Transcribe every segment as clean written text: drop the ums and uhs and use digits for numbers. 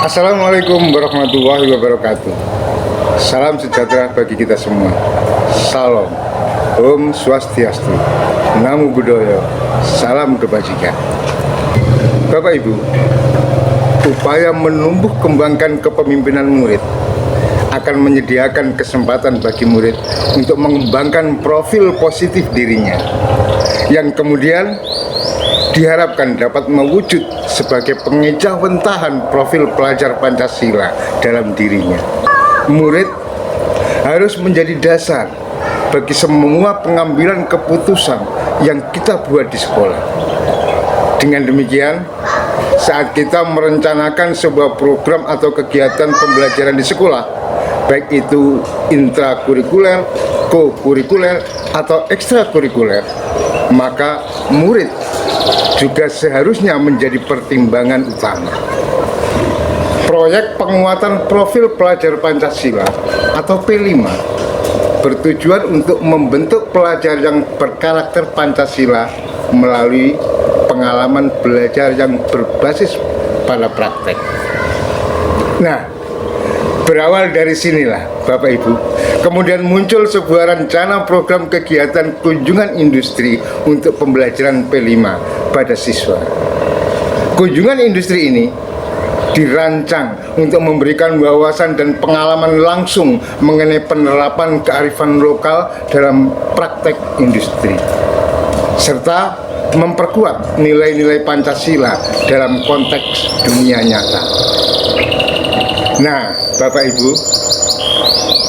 Assalamualaikum warahmatullahi wabarakatuh. Salam sejahtera bagi kita semua. Salam, Om Swastiastu, Namo Buddhaya, salam kebajikan. Bapak Ibu, upaya menumbuh kembangkan kepemimpinan murid akan menyediakan kesempatan bagi murid untuk mengembangkan profil positif dirinya, yang kemudian diharapkan dapat mewujud sebagai pengejawentahan profil pelajar Pancasila dalam dirinya. Murid harus menjadi dasar bagi semua pengambilan keputusan yang kita buat di sekolah. Dengan demikian, saat kita merencanakan sebuah program atau kegiatan pembelajaran di sekolah, baik itu intrakurikuler, kokurikuler, atau ekstrakurikuler, maka murid juga seharusnya menjadi pertimbangan utama. Proyek penguatan profil pelajar Pancasila atau P5 bertujuan untuk membentuk pelajar yang berkarakter Pancasila melalui pengalaman belajar yang berbasis pada praktek. Nah, berawal dari sinilah Bapak Ibu, kemudian muncul sebuah rencana program kegiatan kunjungan industri untuk pembelajaran P5 pada siswa. Kunjungan industri ini dirancang untuk memberikan wawasan dan pengalaman langsung mengenai penerapan kearifan lokal dalam praktek industri, serta memperkuat nilai-nilai Pancasila dalam konteks dunia nyata. Nah, Bapak Ibu,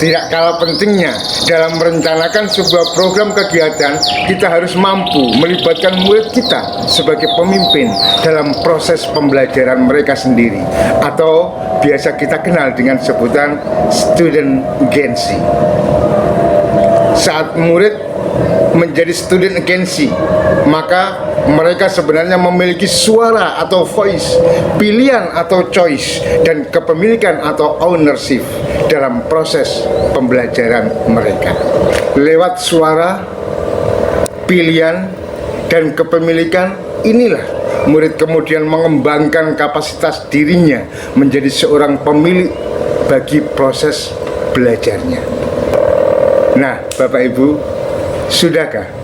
tidak kalah pentingnya dalam merencanakan sebuah program kegiatan, kita harus mampu melibatkan murid kita sebagai pemimpin dalam proses pembelajaran mereka sendiri, atau biasa kita kenal dengan sebutan student agency. Saat murid menjadi student agency, maka mereka sebenarnya memiliki suara atau voice, pilihan atau choice, dan kepemilikan atau ownership dalam proses pembelajaran mereka. Lewat suara, pilihan, dan kepemilikan inilah murid kemudian mengembangkan kapasitas dirinya menjadi seorang pemilik bagi proses belajarnya. Nah, Bapak Ibu, sudahkah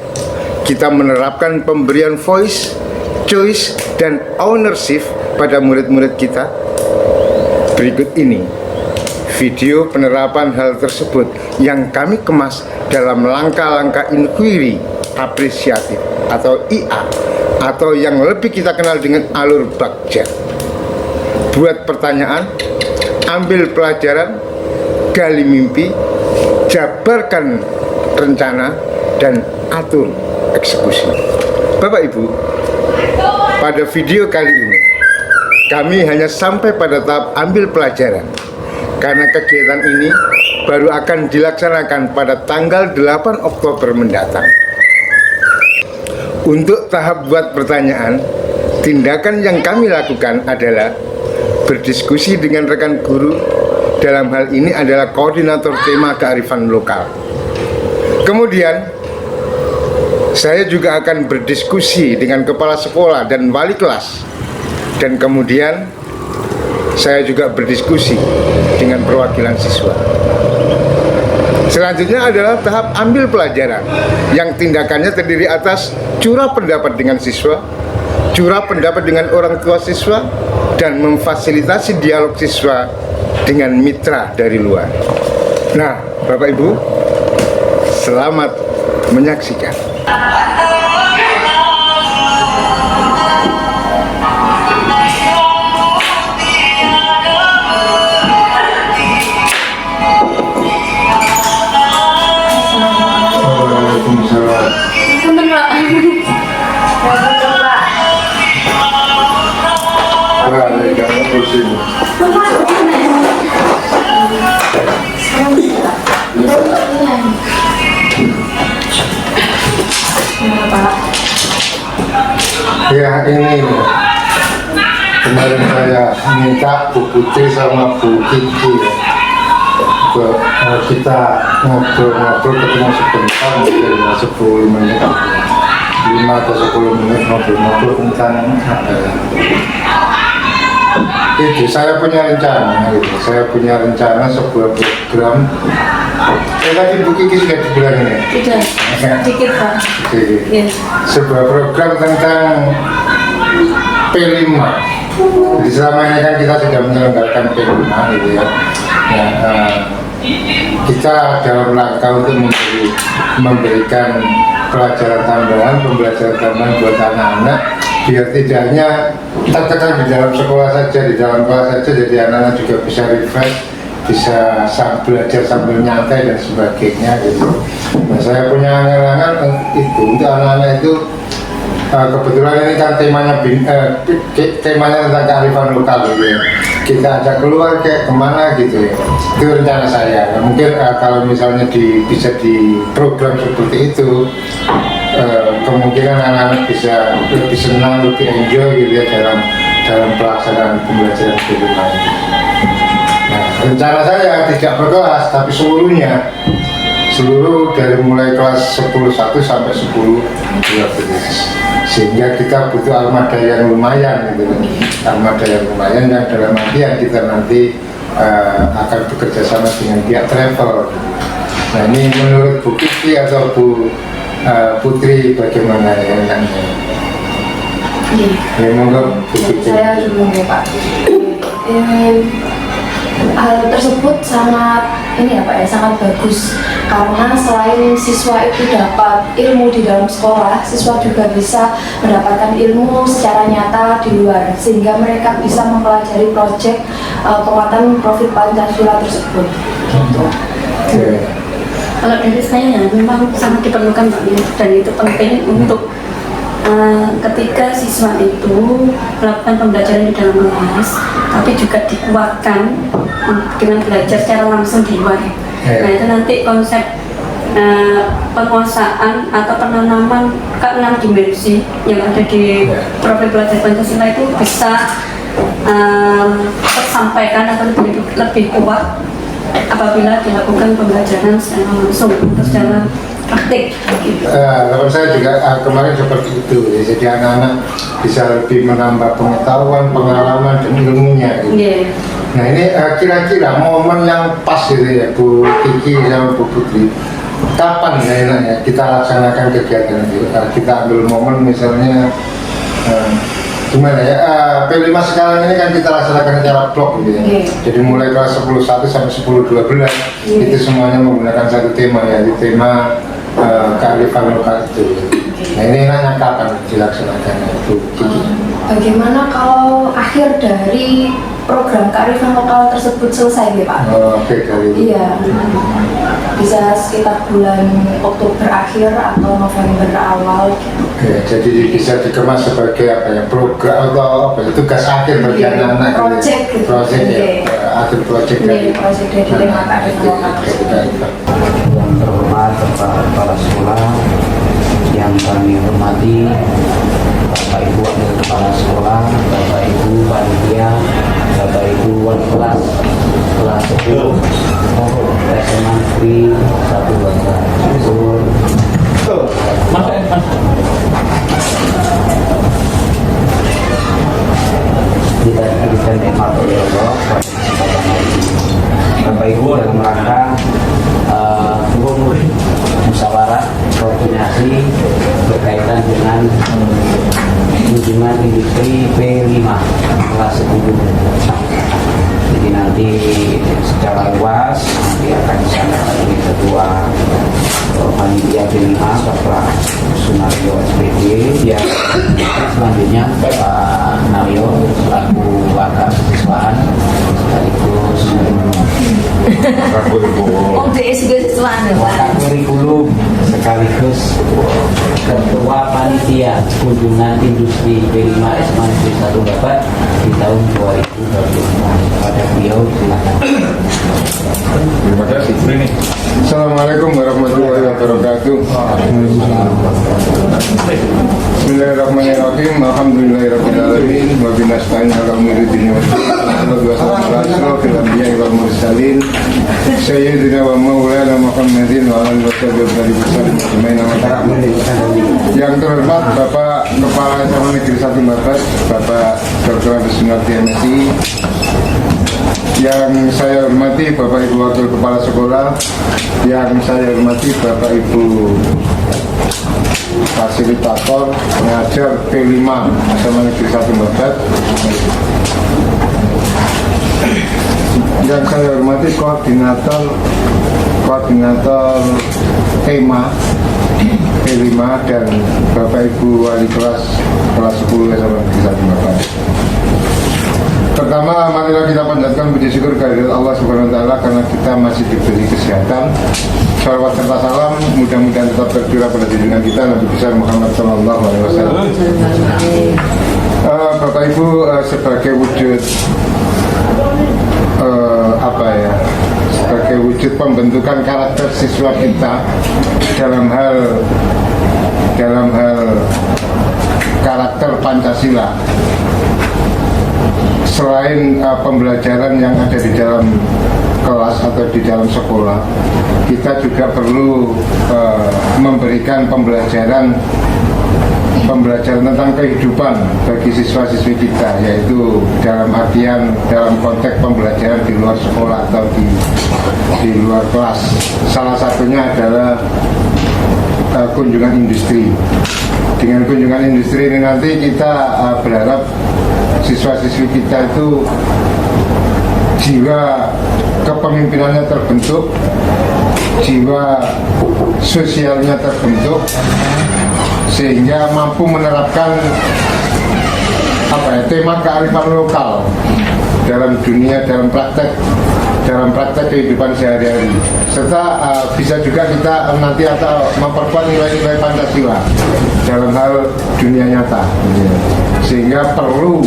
kita menerapkan pemberian voice, choice, dan ownership pada murid-murid kita? Berikut ini video penerapan hal tersebut yang kami kemas dalam langkah-langkah inquiry apresiatif atau IA, atau yang lebih kita kenal dengan alur Bagja. Buat pertanyaan, ambil pelajaran, gali mimpi, jabarkan rencana, dan atur eksekusi. Bapak Ibu, pada video kali ini kami hanya sampai pada tahap ambil pelajaran, karena kegiatan ini baru akan dilaksanakan pada tanggal 8 Oktober mendatang. Untuk tahap buat pertanyaan, tindakan yang kami lakukan adalah berdiskusi dengan rekan guru, dalam hal ini adalah koordinator tema kearifan lokal. Kemudian saya juga akan berdiskusi dengan kepala sekolah dan wali kelas, dan kemudian saya juga berdiskusi dengan perwakilan siswa. Selanjutnya adalah tahap ambil pelajaran, yang tindakannya terdiri atas curah pendapat dengan siswa, curah pendapat dengan orang tua siswa, dan memfasilitasi dialog siswa dengan mitra dari luar. Nah, Bapak Ibu, selamat menyaksikan. Ya, ini kemarin saya minta Bu Putri sama Bu Kiki kita ngobrol-ngobrol, ketemu sebentar, mungkin 10 menit, 5 atau 10 menit ngobrol-ngobrol tentang itu saya punya rencana gitu. Saya punya rencana sebuah program. Tadi Bu Kiki sudah dibilang ini. Sudah, sedikit Pak. Jadi, Yes. sebuah program tentang P5. Jadi selama ini kan kita sudah menyelenggarakan P5 gitu ya. Kita dalam rangka untuk memberikan pelajaran tambahan, pembelajaran tambahan buat anak-anak biar tidak hanya tertekan di dalam sekolah saja, di dalam kelas saja, jadi anak-anak juga bisa refresh, bisa belajar sambil nyantai dan sebagainya gitu. Nah, saya punya angan-angan itu untuk anak-anak itu kebetulan ini kan temanya tentang kearifan lokal gitu ya. Kita ajak keluar kayak kemana gitu ya. Itu rencana saya. Nah, mungkin kalau misalnya bisa di program seperti itu, kemungkinan anak-anak bisa lebih senang, lebih enjoy gitu ya dalam pelaksanaan pembelajaran di rumah ini. Nah, rencana saya tidak per kelas tapi seluruh dari mulai kelas 10.1 sampai 10.12, sehingga kita butuh armada yang lumayan gitu, armada yang lumayan yang dalam artian kita nanti akan bekerja sama dengan pihak travel. Nah, ini menurut Bu Kiki atau Bu Putri bagaimana ya enaknya? Ya, monggo Bu Kiki. Saya dulu ya Pak. Hal tersebut sangat sangat bagus karena selain siswa itu dapat ilmu di dalam sekolah, siswa juga bisa mendapatkan ilmu secara nyata di luar sehingga mereka bisa mempelajari proyek penguatan profil Pancasila tersebut. Gitu. Kalau dari saya ya memang sangat diperlukan Pak ya, dan itu penting untuk ketika siswa itu melakukan pembelajaran di dalam kelas, tapi juga dikuatkan dengan belajar secara langsung di luar. Nah itu nanti konsep penguasaan atau penanaman ke-6 dimensi yang ada di profil belajar Pancasila itu bisa tersampaikan atau lebih kuat apabila dilakukan pembelajaran secara langsung atau secara praktik gitu. Kalau saya juga kemarin seperti itu, ya, jadi anak-anak bisa lebih menambah pengetahuan, pengalaman dan ilmunya gitu. Yeah. Nah ini kira-kira momen yang pas gitu ya Bu Kiki sama Bu Putri, kapan ya enaknya kita laksanakan kegiatan itu? Kita ambil momen misalnya gimana ya, P5 sekarang ini kan kita laksanakan secara blok gitu ya. Jadi mulai kelas 10.1 sampai 10.12 itu semuanya menggunakan satu tema, yaitu tema kearifan lokal itu. Nah ini enaknya kapan dilaksanakan Bu Kiki? Bagaimana kalau akhir dari program kearifan lokal tersebut selesai ya Pak? Oke, dari Iya, bisa sekitar bulan Oktober akhir atau November awal. Oke, jadi bisa dikemas sebagai apa ya, program atau apa ya, tugas akhir bagi anak-anak Project gitu. Project ya, akhir project Iya, project dari tema kearifan lokal. Yang terhormat kepala sekolah, yang kami hormati Bapak Ibu Wakil Kepala Sekolah, Bapak Ibu panitia, Bapak Ibu wali kelas 10 SMA Negeri 1 Bangsa Syukur. Kita diberikan nikmat oleh Allah pada kesempatan hari ini. Bapak Ibu dalam rangka musyawarah koordinasi berkaitan dengan kunjungan industri P5 kelas 10. Jadi nanti secara luas nanti akan disampaikan oleh ketua panitia P5 Bapak Sunario SPD, ya selanjutnya Bapak Nario selaku wakil siswaan sekaligus wakil kurikulum sekaligus ketua panitia kunjungan industri P5 SMA Negeri 1 Babat di tahun 2025. Pada beliau silakan. Terima kasih. Assalamualaikum warahmatullahi wabarakatuh. Bismillahirrahmanirrahim. Alhamdulillahirabbil alamin wa binasta'in ala umuri dunya wa din. Wa sallallahu alaihi wa sallam mursalin sayyidina wa maulana Muhammadin wa ala alihi wasallam. Yang terhormat Bapak Kepala SMA Negeri 1 Babat, Bapak Dr. Andes Sunardi MSI. Yang saya hormati Bapak Ibu Wakil Kepala Sekolah, yang saya hormati Bapak Ibu fasilitator pengajar P5 SMA Negeri 1 Babat, yang saya hormati koordinator tema P5 dan Bapak Ibu wali kelas 10 SMA Negeri 1 Babat. Pertama, marilah kita panjatkan puji syukur kehadirat Allah Subhanahu wa taala karena kita masih diberi kesehatan. Shalawat serta salam mudah-mudahan tetap tercurah pada junjungan kita Nabi besar Muhammad sallallahu alaihi wasallam. Bapak Ibu, sebagai wujud sebagai wujud pembentukan karakter siswa kita dalam hal karakter Pancasila, selain pembelajaran yang ada di dalam kelas atau di dalam sekolah, kita juga perlu memberikan pembelajaran tentang kehidupan bagi siswa-siswi kita, yaitu dalam konteks pembelajaran di luar sekolah atau di luar kelas. Salah satunya adalah kunjungan industri. Dengan kunjungan industri ini nanti kita berharap siswa-siswi kita itu jiwa kepemimpinannya terbentuk, jiwa sosialnya terbentuk, sehingga mampu menerapkan tema kearifan lokal dalam dunia, dalam praktek kehidupan sehari-hari, serta bisa juga kita nanti atau memperkuat nilai-nilai Pancasila dalam hal dunia nyata, sehingga perlu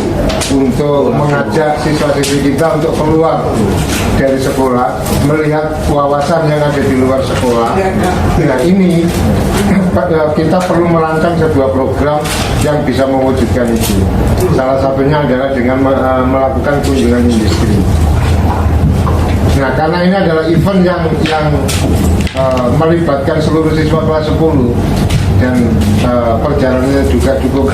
untuk mengajak siswa-siswi kita untuk keluar dari sekolah, melihat wawasan yang ada di luar sekolah. Nah, ini kita perlu merancang sebuah program yang bisa mewujudkan itu. Salah satunya adalah dengan melakukan kunjungan industri. Nah, karena ini adalah event yang melibatkan seluruh siswa kelas 10 dan perjalanannya juga cukup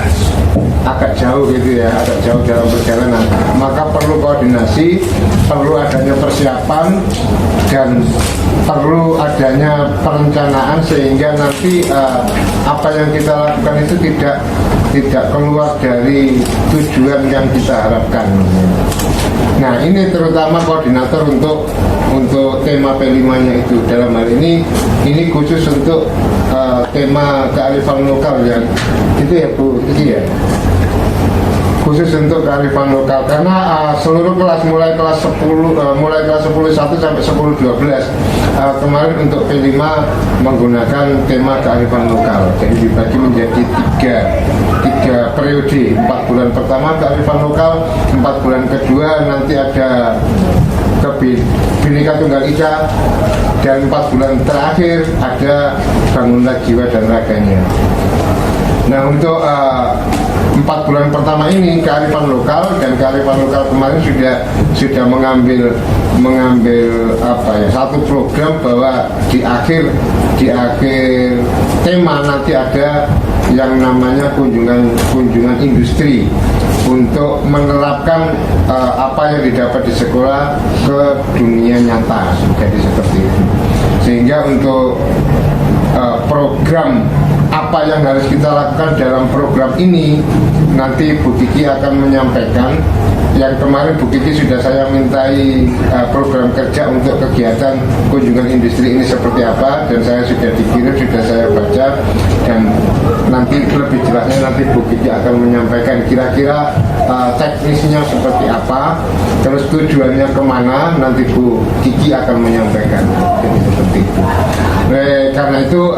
agak jauh gitu ya, agak jauh dalam perjalanan, maka perlu koordinasi, perlu adanya persiapan, dan perlu adanya perencanaan sehingga nanti apa yang kita lakukan itu tidak keluar dari tujuan yang kita harapkan. Nah, ini terutama koordinator untuk tema P5-nya itu. Dalam hal ini khusus untuk tema kearifan lokal yang itu ya Bu, itu ya. Khusus untuk kearifan lokal karena seluruh kelas mulai kelas 10 1 sampai 10 12 kemarin untuk P5 menggunakan tema kearifan lokal. Jadi dibagi menjadi tiga periode. 4 bulan pertama kearifan lokal, 4 bulan kedua nanti ada Bhinneka Tunggal Ika, dan 4 bulan terakhir ada bangunlah jiwa dan raganya. Nah, untuk 4 bulan pertama ini kearifan lokal, dan kearifan lokal kemarin sudah mengambil satu program bahwa di akhir tema nanti ada yang namanya kunjungan industri untuk menerapkan apa yang didapat di sekolah ke dunia nyata. Jadi seperti itu, sehingga untuk program apa yang harus kita lakukan dalam program ini nanti Bu Kiki akan menyampaikan. Yang kemarin Bu Kiki sudah saya mintai program kerja untuk kegiatan kunjungan industri ini seperti apa, dan saya sudah dikirim, sudah saya baca, dan nanti lebih jelasnya nanti Bu Kiki akan menyampaikan kira-kira teknisnya seperti apa, terus tujuannya kemana, nanti Bu Kiki akan menyampaikan. Jadi seperti itu. Karena itu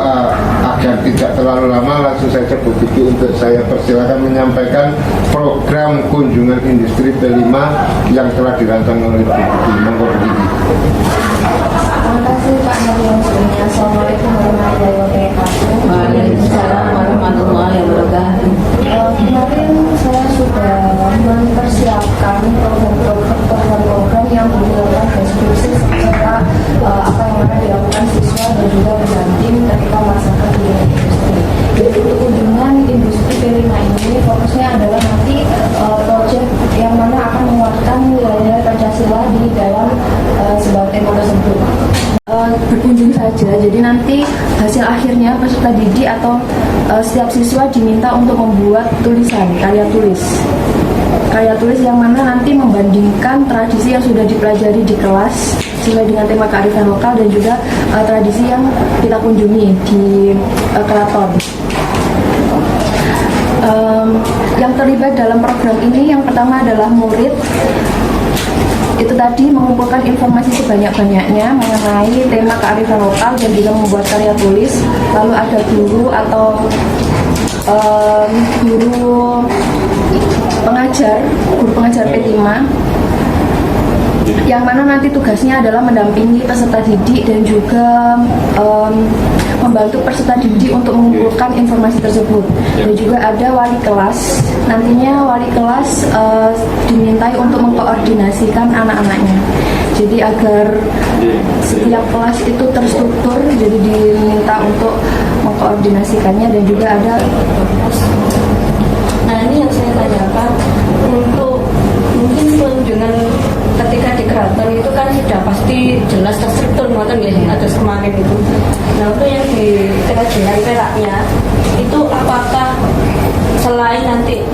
agar tidak terlalu lama, langsung saja Bu Kiki untuk saya persilakan menyampaikan program kunjungan industri P5 yang telah dirancang oleh Bu Kiki. Monggo Bu Kiki. Terima kasih Pak Nurul. Assalamualaikum warahmatullahi wabarakatuh. Waalaikumsalam warahmatullahi wabarakatuh. Kemarin saya sudah mempersiapkan program yang dilakukan deskripsi dalam sebuah tema tersebut. Berkunjung saja, jadi nanti hasil akhirnya peserta didik atau setiap siswa diminta untuk membuat tulisan, karya tulis yang mana nanti membandingkan tradisi yang sudah dipelajari di kelas sesuai dengan tema kearifan lokal dan juga tradisi yang kita kunjungi di keraton. Yang terlibat dalam program ini yang pertama adalah murid. Itu tadi mengumpulkan informasi sebanyak-banyaknya mengenai tema kearifan lokal dan juga membuat karya tulis. Lalu ada guru atau guru pengajar P5 yang mana nanti tugasnya adalah mendampingi peserta didik dan juga membantu peserta didik untuk mengumpulkan informasi tersebut. Dan juga ada wali kelas, nantinya wali kelas dimintai untuk mengkoordinasikan anak-anaknya. Jadi agar setiap kelas itu terstruktur, jadi diminta untuk mengkoordinasikannya. Dan juga ada, nah ini yang saya tanyakan, untuk mungkin kunjungan ketika di keraton itu kan sudah pasti jelas terstruktur ngoten ya atas kemarin itu. Nah untuk yang di kerajinan peraknya itu apakah selain nanti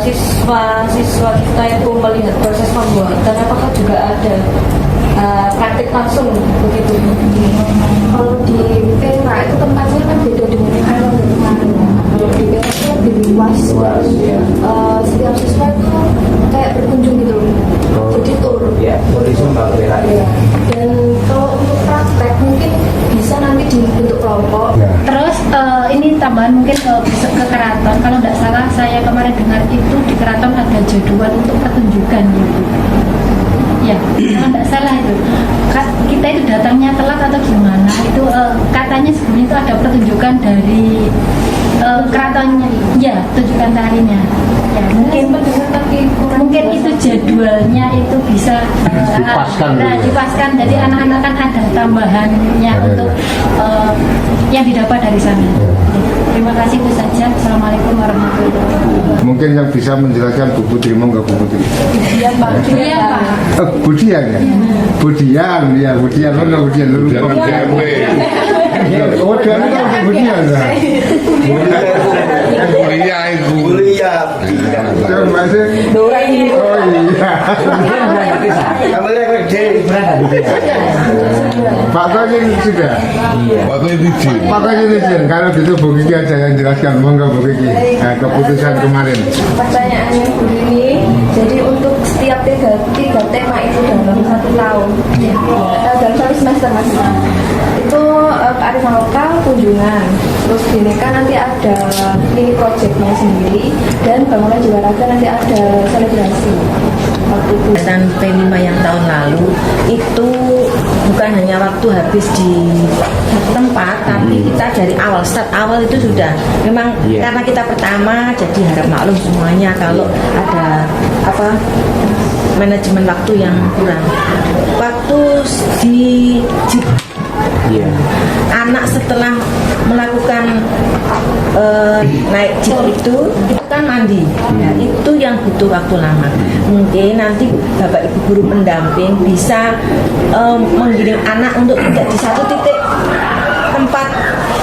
siswa kita itu melihat proses pembuatan, apakah juga ada praktik langsung begitu? kalau di perak itu tempatnya kan beda dengan yang ada di kemarin. Kalau di perak itu lebih luas, setiap siswa itu kayak berkunjung gitu, jadi tur. Ya, tulis Mbak Vera. Ya. Dan kalau untuk praktek mungkin bisa nanti dibentuk kelompok. Terus ini tambahan mungkin ke keraton. Kalau tidak salah saya kemarin dengar itu di keraton ada jadwal untuk pertunjukan gitu. Ya, kalau tidak salah itu kita itu datangnya telat atau gimana itu katanya sebelumnya itu ada pertunjukan dari keratonnya, ya tunjukan tarinya. Ya mungkin itu jadwalnya itu bisa dipaskan. Jadi anak-anak kan ada tambahannya untuk yang didapat dari sana. Terima kasih, itu saja. Assalamualaikum warahmatullahi wabarakatuh. Mungkin yang bisa menjelaskan Bu Putri, monggo Bu Putri. Iya Pak. Budian ya? Budian, mana Budian? Oh, dari itu Budian ya? Kuliah itu. Yang masih? Oh iya. Pak Koyin sudah? Waktu itu izin. Pak Koyin izin, kalau gitu Bu Kiki aja yang jelaskan, monggo Bu Kiki. Nah, keputusan kemarin. Pertanyaannya begini, jadi untuk setiap tiga tema itu dalam satu tahun, dalam satu semester maksudnya, itu kearifan lokal, kunjungan, terus bineka nanti ada mini projectnya sendiri, dan bangunan jiwa raga nanti ada selebrasi. Waktu itu. Dan P5 yang tahun lalu itu bukan hanya waktu habis di tempat, tapi kita dari start awal itu sudah memang karena kita pertama, jadi harap maklum semuanya kalau ada manajemen waktu yang kurang. Waktu di anak setelah melakukan naik jeep itu kan mandi, itu yang butuh waktu lama. Mungkin nanti Bapak Ibu guru pendamping bisa menggiring anak untuk tidak di satu titik tempat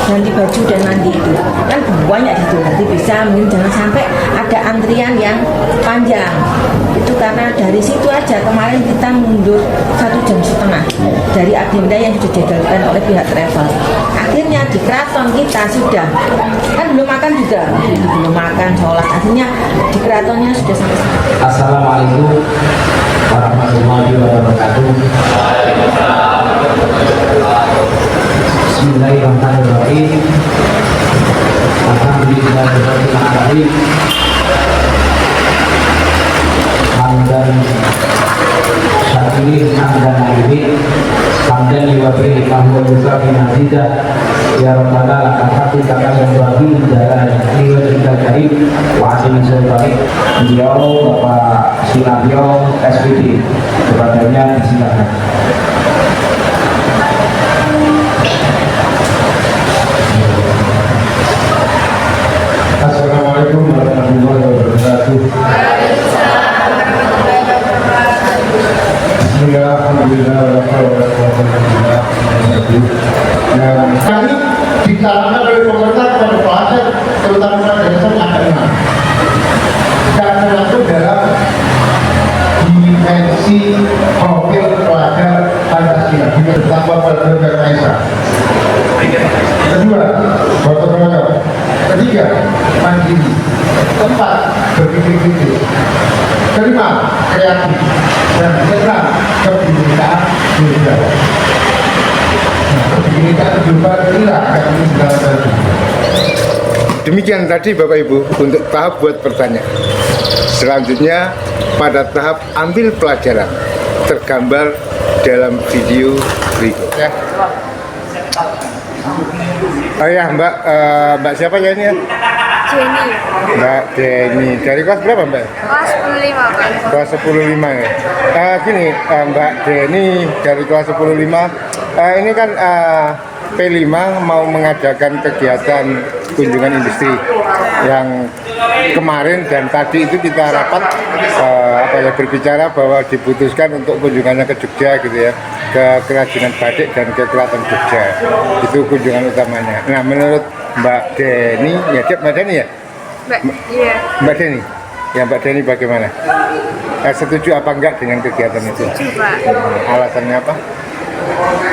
ganti baju dan mandi itu kan banyak gitu, nanti bisa mungkin jangan sampai ada antrian yang panjang. Itu karena dari situ aja kemarin kita mundur 1,5 jam dari agenda yang sudah dijadwalkan oleh pihak travel. Akhirnya di keraton kita sudah kan belum makan juga, belum makan sholat, akhirnya di keratonnya sudah sampai. Assalamualaikum warahmatullahi wabarakatuh. Bismillahirrahmanirrahim. Alhamdulillahirabbil alamin. Hamdan syakirin hamdan alimin. Hamdan liwabri mahmud usafi nazidah. Ya Rabbana lakal hati kakak dan bagi jalan liwat kita karim wa asin baik. Beliau Bapak Sinabio SPD, kepadanya disilakan. Assalamualaikum warahmatullahi wabarakatuh. Dan kami ditarangkan oleh pemerintah kepada pelajar, terutama pada dasar ada 6. Dan termasuk dalam dimensi profil pelajar Pancasila, ditambah pelajar Kaisa. Kedua, gotong royong. Ketiga, mandiri. Keempat, berpikir kritis. Kelima, kreatif. Dan keenam, kebinekaan global. Kebinekaan global inilah kami segala tadi. Demikian tadi Bapak Ibu untuk tahap buat pertanyaan. Selanjutnya pada tahap ambil pelajaran tergambar dalam video berikut ya. Oh ya Mbak, Mbak siapa ya ini ya? Jenny, Mbak Jenny. Dari kelas berapa Mbak? kelas 15 Pak. Kelas 10.5 ya. Gini Mbak Jenny dari kelas 10.5 ini kan P5 mau mengadakan kegiatan kunjungan industri yang kemarin dan tadi itu kita rapat berbicara bahwa diputuskan untuk kunjungannya ke Jogja gitu ya, ke kerajinan batik dan ke Keraton Jogja. Itu kunjungan utamanya. Nah, menurut Mbak Denny, ya Mbak Denny ya? Iya. Mbak Denny. Ya Mbak Denny bagaimana? Setuju apa enggak dengan kegiatan itu? Setuju Pak. Alasannya apa?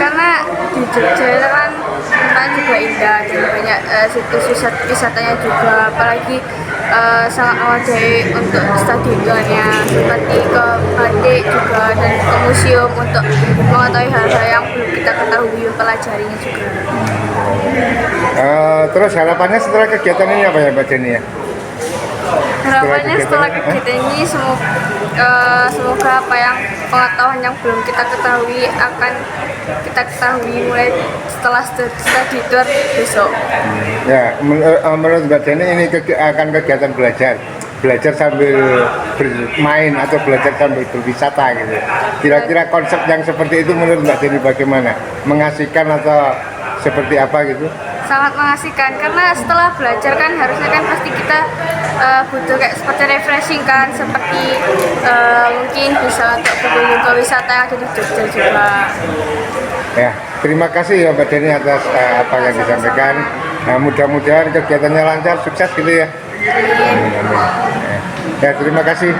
Karena di Jogja itu kan tempatnya juga indah dan banyak situs wisatanya juga, apalagi sangat memadai untuk stadionnya, seperti ke batik juga dan ke museum untuk mengetahui hal-hal yang belum kita ketahui, mempelajarinya juga. Terus harapannya setelah kegiatan ini apa ya Mbak Jenny ya? Harapannya setelah kegiatan ini semoga apa yang pengetahuan yang belum kita ketahui akan kita ketahui mulai setelah study tour besok. Ya, menurut Mbak Jenny ini akan kegiatan belajar sambil bermain atau belajar sambil berwisata gitu. Kira-kira konsep yang seperti itu menurut Mbak Jenny bagaimana? Mengasihkan atau seperti apa gitu? Sangat mengasihkan karena setelah belajar kan harusnya kan pasti kita butuh kayak seperti refreshing kan, seperti mungkin bisa untuk berkunjung ke wisata yang ada di Jogja juga. Ya, terima kasih ya Mbak Denny atas apa yang disampaikan. Mudah-mudahan kegiatannya lancar, sukses gitu ya. Ya, terima kasih.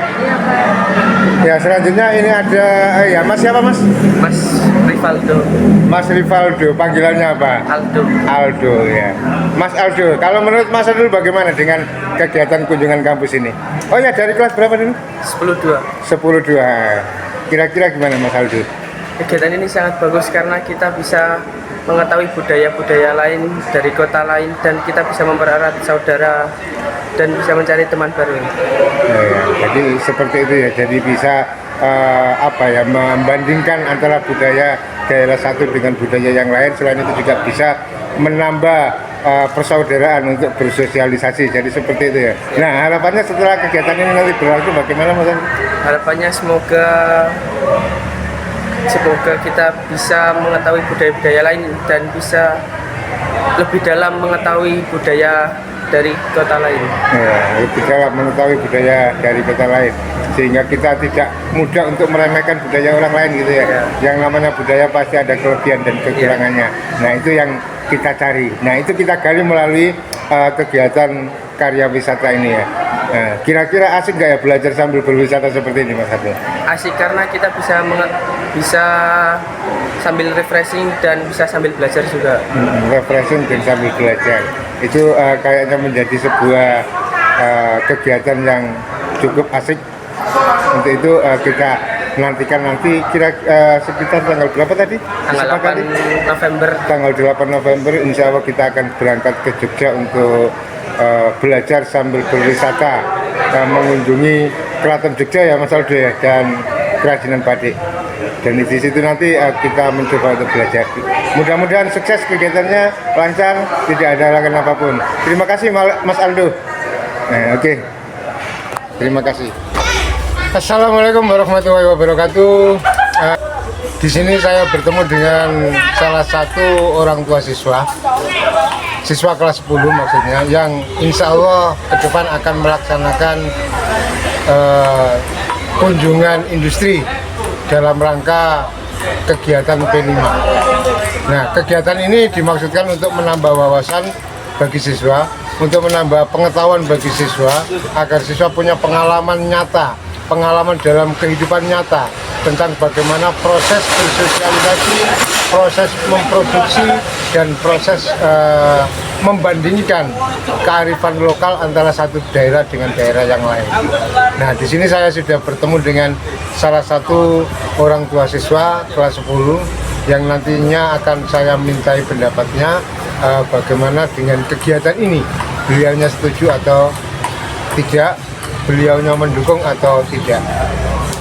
Ya, selanjutnya ini ada ya Mas siapa Mas? Mas Rivaldo. Mas Rivaldo, panggilannya apa? Aldo ya. Mas Aldo, kalau menurut Mas Aldo bagaimana dengan kegiatan kunjungan kampus ini? Oh ya, dari kelas berapa dulu? 10.2. 10.2. Kira-kira gimana Mas Aldo? Kegiatan ini sangat bagus karena kita bisa mengetahui budaya-budaya lain dari kota lain dan kita bisa mempererat saudara dan bisa mencari teman baru. Ya, jadi seperti itu ya. Jadi bisa membandingkan antara budaya daerah satu dengan budaya yang lain. Selain itu juga bisa menambah persaudaraan untuk bersosialisasi. Jadi seperti itu ya. Nah, harapannya setelah kegiatan ini nanti berlangsung bagaimana Mas? Harapannya semoga kita bisa mengetahui budaya-budaya lain dan bisa lebih dalam mengetahui budaya dari kota lain. Ya, lebih dalam mengetahui budaya dari kota lain, sehingga kita tidak mudah untuk meremehkan budaya orang lain gitu ya. Yang namanya budaya pasti ada kelebihan dan kekurangannya. Nah, itu yang kita cari. Nah, itu kita gali melalui kegiatan karya wisata ini ya. Nah, kira-kira asik nggak ya belajar sambil berwisata seperti ini Mas Abdul? Asik karena kita bisa sambil refreshing dan bisa sambil belajar juga. Refreshing dan sambil belajar itu kayaknya menjadi sebuah kegiatan yang cukup asik. Untuk itu kita nantikan nanti sekitar tanggal berapa tadi? Tanggal 8 November. Tanggal 8 November insya Allah kita akan berangkat ke Jogja untuk belajar sambil berwisata, mengunjungi Keraton Jogja ya Mas Aldo ya, dan kerajinan batik. Dan di situ nanti kita mencoba untuk belajar. Mudah-mudahan sukses kegiatannya, lancar, tidak ada halangan apapun. Terima kasih Mas Aldo. Oke. Terima kasih. Assalamualaikum warahmatullahi wabarakatuh. Di sini saya bertemu dengan salah satu orang tua siswa kelas 10 maksudnya, yang insya Allah ke depan akan melaksanakan kunjungan industri dalam rangka kegiatan P5. Nah, kegiatan ini dimaksudkan untuk menambah wawasan bagi siswa, untuk menambah pengetahuan bagi siswa, agar siswa punya pengalaman nyata, pengalaman dalam kehidupan nyata tentang bagaimana proses bersosialisasi, proses memproduksi, dan proses membandingkan kearifan lokal antara satu daerah dengan daerah yang lain. Nah, di sini saya sudah bertemu dengan salah satu orang tua siswa kelas 10 yang nantinya akan saya mintai pendapatnya bagaimana dengan kegiatan ini. Beliaunya setuju atau tidak, beliaunya mendukung atau tidak.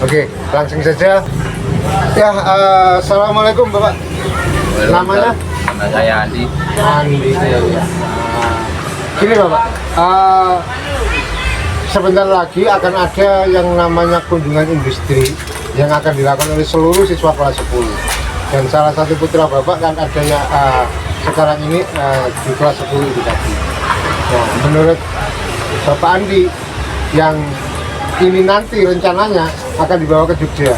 Oke, langsung saja. Ya, assalamualaikum Bapak. Namanya? Nama saya Andi. Andi. Gini Bapak, sebentar lagi akan ada yang namanya kunjungan industri yang akan dilakukan oleh seluruh siswa kelas 10. Dan salah satu putra Bapak kan adanya sekarang ini di kelas 10 itu tadi. Nah, menurut Bapak Andi, yang ini nanti rencananya akan dibawa ke Jogja.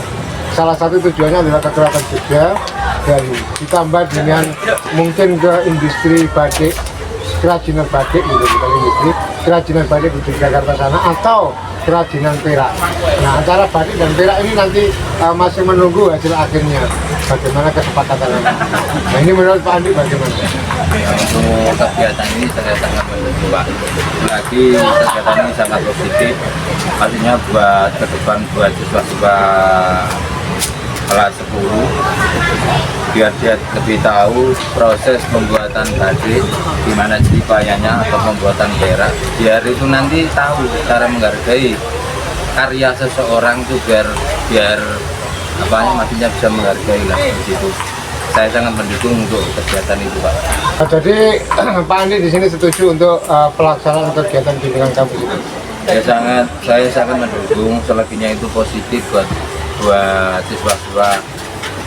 Salah satu tujuannya adalah ke Keraton Jogja dan ditambah dengan mungkin ke industri batik, kerajinan batik gitu, bukan industri, kerajinan batik di Jakarta sana atau kerajinan perak. Nah, antara batik dan perak ini nanti masih menunggu hasil akhirnya bagaimana kesepakatan. Nah, ini menurut Pak Andi bagaimana? Untuk kegiatan ini saya sangat mendukung Pak. Lagi kegiatan ini sangat positif. Artinya buat ke depan buat siswa-siswa kelas 10 biar dia lebih tahu proses pembuatan batik, gimana payahnya atau pembuatan perak, biar itu nanti tahu cara menghargai karya seseorang itu biar apanya maksudnya bisa menghargai lah di situ. Saya sangat mendukung untuk kegiatan itu Pak. Jadi Pak Andi di sini setuju untuk pelaksanaan kegiatan bimbingan kampus itu? Saya sangat mendukung selebinya itu positif buat siswa-siswa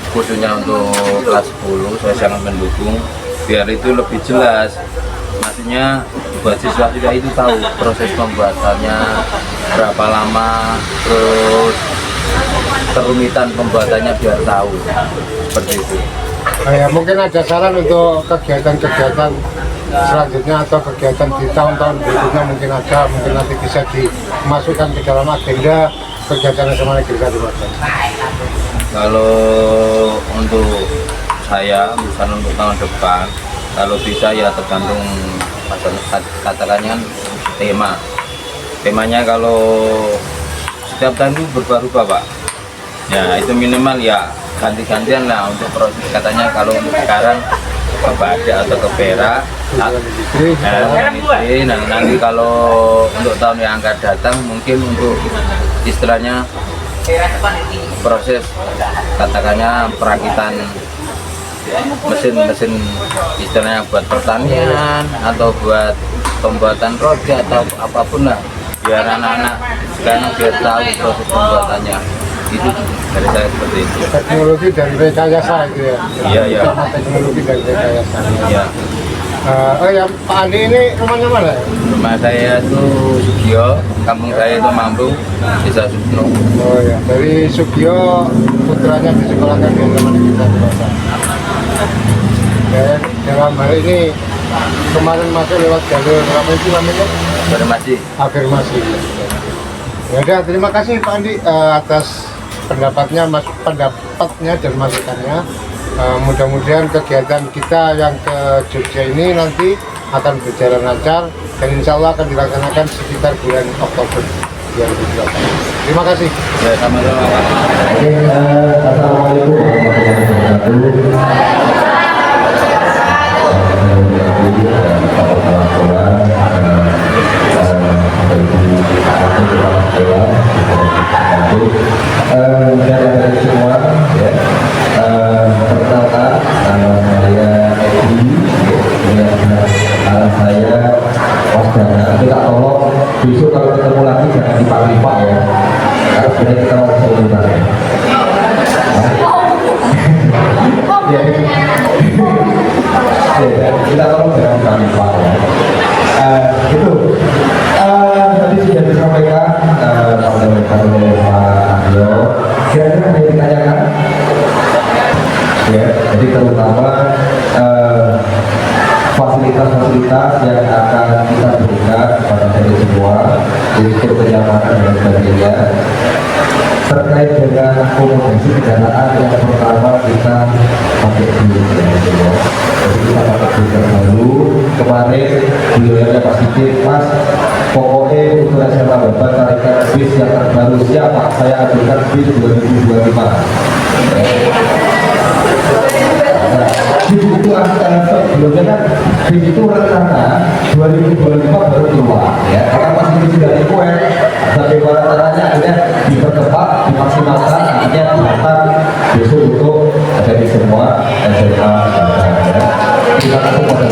khususnya untuk kelas 10. Saya sangat mendukung biar itu lebih jelas, maksudnya buat siswa-siswa itu tahu proses pembuatannya berapa lama, terus kerumitan pembuatannya biar tahu seperti itu. Ya, mungkin ada saran untuk kegiatan-kegiatan selanjutnya atau kegiatan di tahun-tahun berikutnya mungkin nanti bisa dimasukkan ke dalam agenda kegiatan SMA Negeri 1 Batam. Kalau untuk saya, misalnya untuk tahun depan, kalau bisa ya tergantung katakannya kan temanya kalau setiap tahun itu berubah-ubah Pak. Ya itu minimal ya ganti-gantian lah untuk proses, katanya kalau untuk sekarang ke batik atau ke perak. Nah, nanti kalau untuk tahun yang akan datang mungkin untuk istilahnya proses katakannya perakitan mesin istilahnya buat pertanian atau buat pembuatan roti atau apapun lah, biar anak-anak sekarang biar tahu proses pembuatannya. Itu dari saya seperti itu. Teknologi dan rekayasa itu ya. Iya. Teknologi dan rekayasa. Iya. Oh ya, Pak Andi ini rumahnya mana? Rumah saya itu Sugio, kampung saya itu Mambrung, Desa Sukno. Oh ya, dari Sugio putranya disekolahkan di SMA Negeri 1 Batam. Dan dalam hal ini kemarin masuk lewat jalur apa itu namanya? Afirmasi. Ya udah, terima kasih Pak Andi atas pendapatnya dan masukannya. Mudah-mudahan kegiatan kita yang ke Jogja ini nanti akan berjalan lancar dan insya Allah akan dilaksanakan sekitar bulan Oktober 2020. Terima kasih. Ya, sama-sama. Assalamualaikum warahmatullahi wabarakatuh. Semua ya. Perkenalkan, nama saya Edi, anak saya Wasdana. Kita tolong besok kalau ketemu lagi jangan dipak-lipak ya, karena sebenarnya kita mau sebentar ya. Jadi terutama fasilitas-fasilitas yang akan kita berikan kepada dari semua untuk kenyamanan dan sebagainya. Terkait dengan akomodasi kendaraan, yang pertama kita pakai dulu ya, jadi kita pakai filter baru. Kemarin beliaunya Pak Sidik, Mas, pokoknya untuk SMA Bapak tarikan bis yang terbaru siapa? Saya ajukan bis 2025. Itu sebelumnya kan bis itu rencana 2025 baru keluar ya, karena masih sudah dikuat. Bagaimana caranya akhirnya dipercepat, dimaksimalkan, akhirnya dihantar besok untuk dari semua SMA ya. Terima kasih pada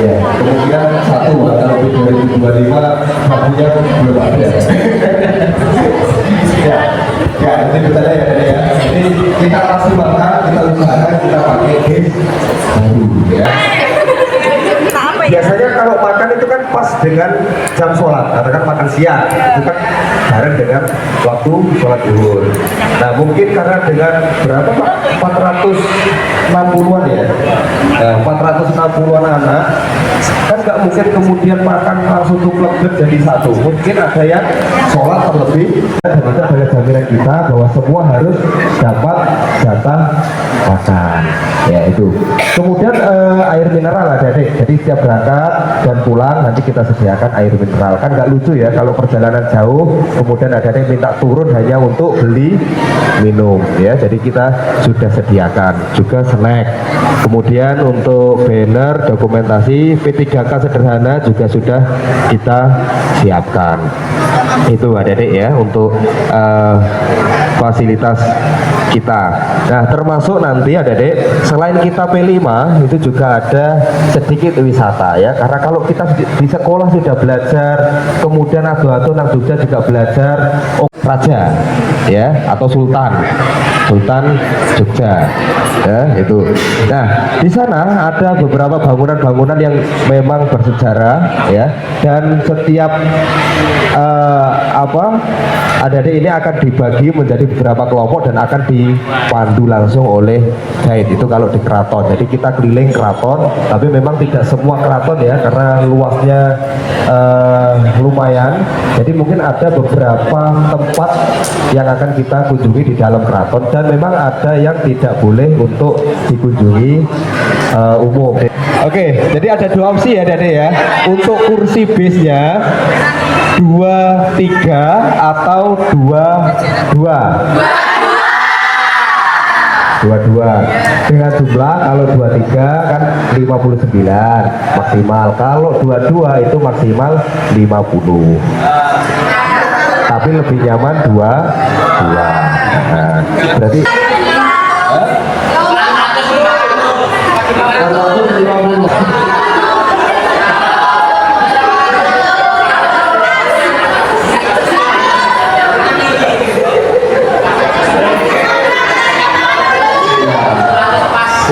ya, kemudian satu kalau 2025 waktunya belum ada. Ya, ini betulnya ya. Ini kita maksimalkan, kita usahakan, kita pakai bis baru ya. Biasanya kalau makan itu kan pas dengan jam sholat, katakan makan siang, itu kan bareng dengan waktu sholat zuhur. Nah mungkin karena dengan berapa Pak? 460-an ya? 460-an anak, kan nggak mungkin kemudian makan langsung tumpuk jadi satu. Mungkin ada yang sholat terlebih, dan ada jaminan kita bahwa semua harus dapat jatah makan. Ya itu. Kemudian air mineral ada deh. Jadi setiap berangkat dan pulang nanti kita sediakan air mineral. Kan nggak lucu ya kalau perjalanan jauh kemudian ada yang minta turun hanya untuk beli minum ya. Jadi kita sudah sediakan juga snack. Kemudian untuk banner dokumentasi P3K sederhana juga sudah kita siapkan. Itu adik-adik ya untuk fasilitas kita. Nah termasuk nanti adik-adik selain kita P5 itu juga ada sedikit wisata ya, karena kalau kita di sekolah sudah belajar, kemudian adu-adu nang Jogja juga belajar Raja ya atau Sultan Jogja ya itu. Nah di sana ada beberapa bangunan-bangunan yang memang bersejarah ya, dan setiap adik-adik ini akan dibagi menjadi beberapa kelompok dan akan dipandu langsung oleh guide itu kalau di keraton. Jadi kita keliling keraton, tapi memang tidak semua keraton ya karena luasnya lumayan. Jadi mungkin ada beberapa tempat yang akan kita kunjungi di dalam keraton, dan memang ada yang tidak boleh untuk dikunjungi umum. Oke, jadi ada dua opsi ya Dede ya. Untuk kursi bisnya 2, 3 atau 2, 2 dengan jumlah kalau 23 kan 59 maksimal, kalau 22 itu maksimal 50, tapi lebih nyaman 2. Nah, berarti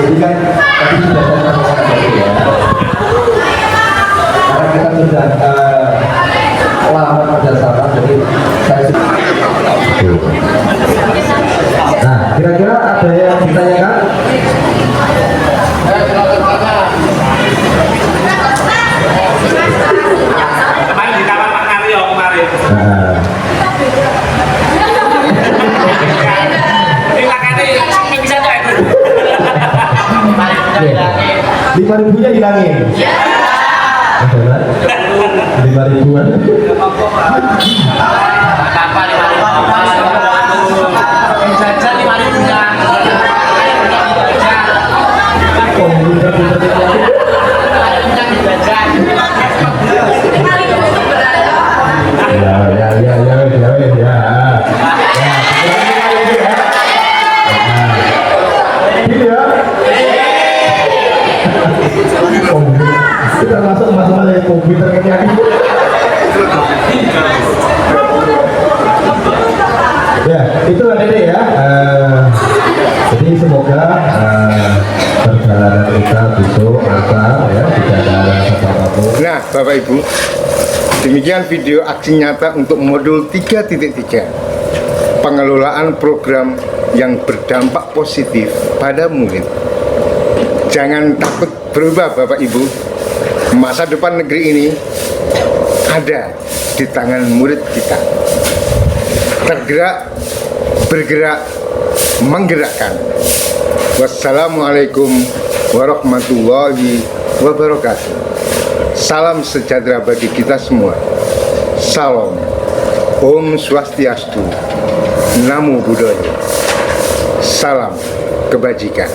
jadi kan tadi sudah saya sampaikan ya, karena kita sudah lama kerjasama, jadi saya sudah. Nah kira-kira ada yang ditanyakan? Kemarin di kamar Pak Karyo kemarin. Bisa tuh itu. 5.000-nya hilangin. 5.000-an. Apa 5.000? Jajan 5.000-nya. Ya. Kita masuk masalah dari komputer kayaknya. Ya, itu Dede ya. Jadi semoga perjalanan kita besok lancar ya, tidak ada apa-apa. Nah, Bapak Ibu, demikian video aksi nyata untuk modul 3.3. pengelolaan program yang berdampak positif pada murid. Jangan takut berubah Bapak Ibu. Masa depan negeri ini ada di tangan murid kita. Tergerak, bergerak, menggerakkan. Wassalamualaikum warahmatullahi wabarakatuh. Salam sejahtera bagi kita semua. Salam. Om Swastiastu. Namo Buddhaya. Salam kebajikan.